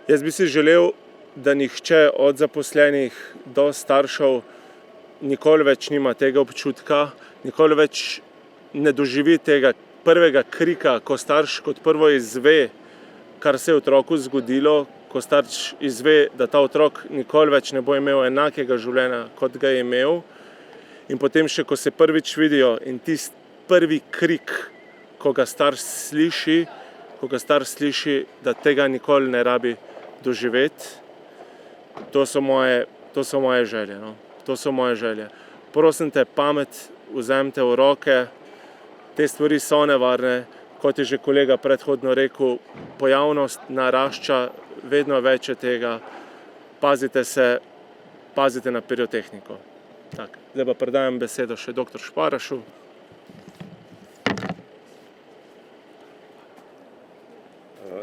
Jaz bi si želel, da nihče od zaposlenih do staršev nikoli več nima tega občutka, nikoli več ne doživi tega prvega krika, ko starš kot prvo izve, kar se je otroku zgodilo, ko starš izve, da ta otrok nikoli več ne bo imel enakega življenja, kot ga je imel, in potem še, ko se prvič vidijo in tisti prvi krik, ko ga starš sliši, da tega nikoli ne rabi doživeti. To so moje želje, no. To so moje želje. Prosim te, pamet vzemite v roke, te stvari so nevarne, kot je že kolega predhodno rekel, pojavnost narašča, vedno več je tega, pazite se, pazite na pirotehniko. Tak, zdaj pa predajam besedo še dr. Šparašu.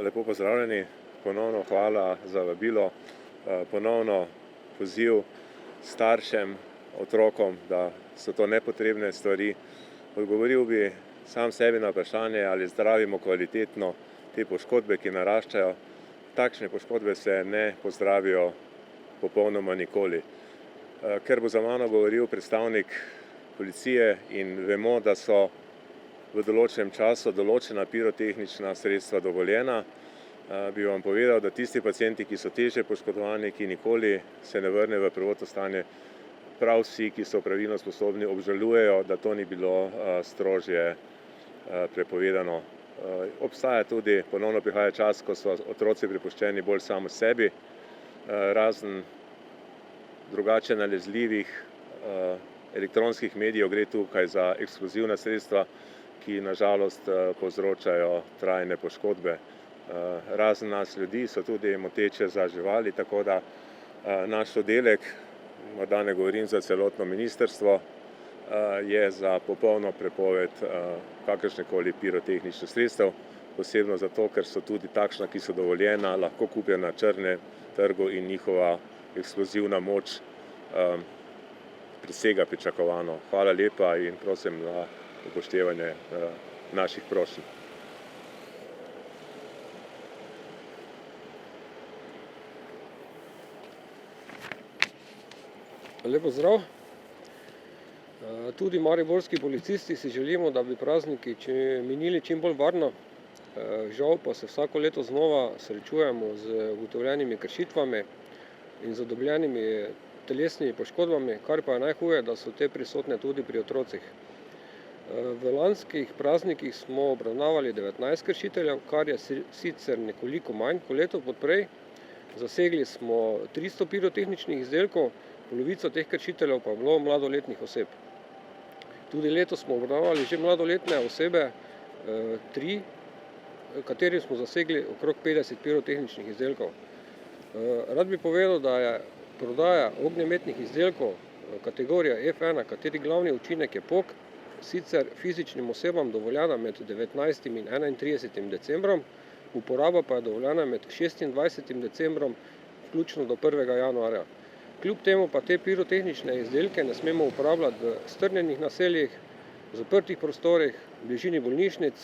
Lepo pozdravljeni, ponovno hvala za vabilo, ponovno poziv staršem, otrokom, da so to nepotrebne stvari. Odgovoril bi sam sebi na vprašanje, ali zdravimo kvalitetno te poškodbe, ki naraščajo. Takšne poškodbe se ne pozdravijo popolnoma nikoli. Ker bo za mano govoril predstavnik policije in vemo, da so v določenem času določena pirotehnična sredstva dovoljena, bi vam povedal, da tisti pacienti, ki so težje poškodovani, ki nikoli se ne vrne v prvotno stanje, prav vsi, ki so pravilno sposobni, obžalujejo, da to ni bilo strožje prepovedano. Obstaja tudi, ponovno prihaja čas, ko so otroci prepuščeni bolj sami sebi, razen drugače nalezljivih elektronskih medijev, gre tukaj za eksplozivna sredstva, ki na žalost povzročajo trajne poškodbe. Razen nas ljudi so tudi moteče za živali, tako da naš oddelek, morda ne govorim za celotno ministrstvo, je za popolno prepoved kakršnekoli pirotehničnih sredstev, posebno zato, ker so tudi takšna, ki so dovoljena, lahko kupljena na črnem trgu in njihova eksplozivna moč presega pričakovano. Hvala lepa in prosim za upoštevanje naših prošenj. Lep pozdrav. Tudi mariborski policisti si želimo, da bi prazniki minili čim bolj varno. Žal pa se vsako leto znova srečujemo z ugotovljenimi kršitvami in zadobljenimi telesnimi poškodbami, kar pa je najhuje, da so te prisotne tudi pri otrocih. V lanskih praznikih smo obravnavali 19 kršiteljev, kar je sicer nekoliko manj kot leto poprej. Zasegli smo 300 pirotehničnih izdelkov, polovico teh kršiteljev pa je bilo mladoletnih oseb. Tudi letos smo obravnavali že mladoletne osebe, 3, katerim smo zasegli okrog 50 pirotehničnih izdelkov. Rad bi povedal, da je prodaja ognjemetnih izdelkov kategorija F1, kateri glavni učinek je pok, sicer fizičnim osebam dovoljena med 19. in 31. decembrom, uporaba pa je dovoljena med 26. decembrom vključno do 1. januarja. Kljub temu pa te pirotehnične izdelke ne smemo uporabljati v strnjenih naseljih, zaprtih prostorih, v bližini bolnišnic,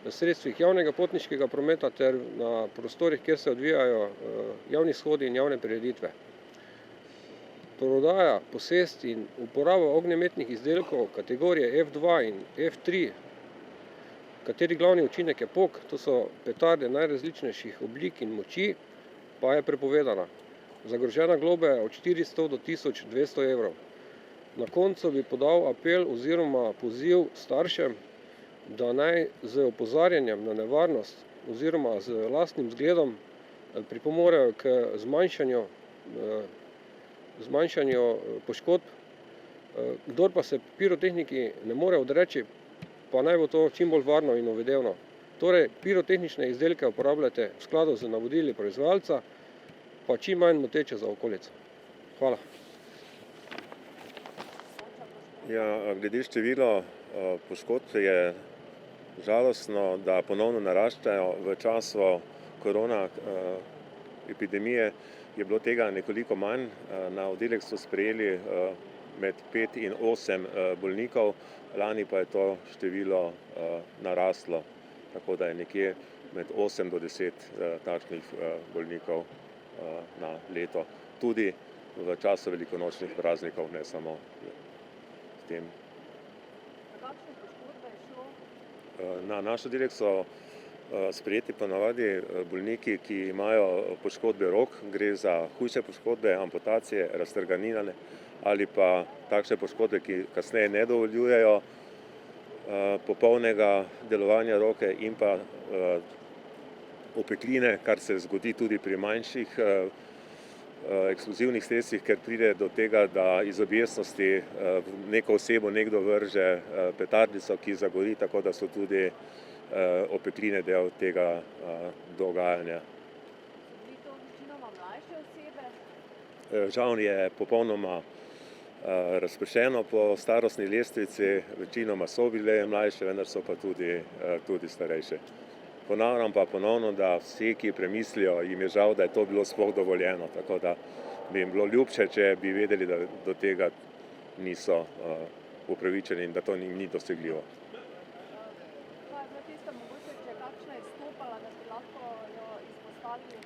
v sredstvih javnega potniškega prometa ter na prostorih, kjer se odvijajo javni shodi in javne prireditve. Prodaja, posest in uporaba ognjemetnih izdelkov kategorije F2 in F3, kateri glavni učinek je pok, to so petarde najrazličnejših oblik in moči, pa je prepovedana. Zagrožena globa je od 400 do 1200 evrov. Na koncu bi podal apel oziroma poziv staršem, da naj z opozarjanjem na nevarnost oziroma z lastnim zgledom pripomorejo k zmanjšanju poškodb. Kdor pa se pirotehniki ne more odreči, pa naj bo to čim bolj varno in uvedeno. Torej, pirotehnične izdelke uporabljate v skladu z navodili proizvajalca, pa čim manj moteče za okolico. Hvala. Ja, glede števila poškodb je žalostno, da ponovno naraščajo. V času korona epidemije je bilo tega nekoliko manj. Na oddelek so sprejeli med 5 in 8 bolnikov, lani pa je to število naraslo, tako da je nekje med 8 do 10 takšnih bolnikov na leto. Tudi v času velikonočnih praznikov, ne samo s tem. Na našo direkt so sprejeti ponavadi bolniki, ki imajo poškodbe rok, gre za hujše poškodbe, amputacije, raztrganine ali pa takšne poškodbe, ki kasneje ne dovoljujejo popolnega delovanja roke in pa opekline, kar se zgodi tudi pri manjših eksplozivnih sredstvih, ker pride do tega, da iz objestnosti v neko osebo nekdo vrže petardico, ki zagori, tako da so tudi opekline del tega dogajanja. Žal je popolnoma razpršeno po starostni lestvici, večinoma so bile mlajše, vendar so pa tudi starejše. Ponavljam pa ponovno, da vsi, ki premislijo, jim je žal, da je to bilo sploh dovoljeno, tako da bi jim bilo ljubše, če bi vedeli, da do tega niso upravičeni in da to njim ni dosegljivo.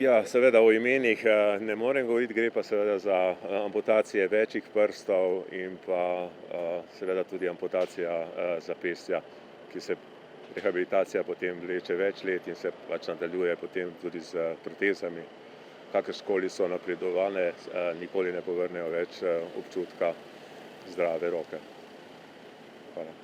Ja, seveda o imenih ne morem govoriti, gre pa seveda za amputacije večjih prstov in pa seveda tudi amputacija zapestja, ki se rehabilitacija potem vleče več let in se pač nadaljuje potem tudi z protezami. Kakrškoli so napredovane, nikoli ne povrnejo več občutka zdrave roke. Hvala.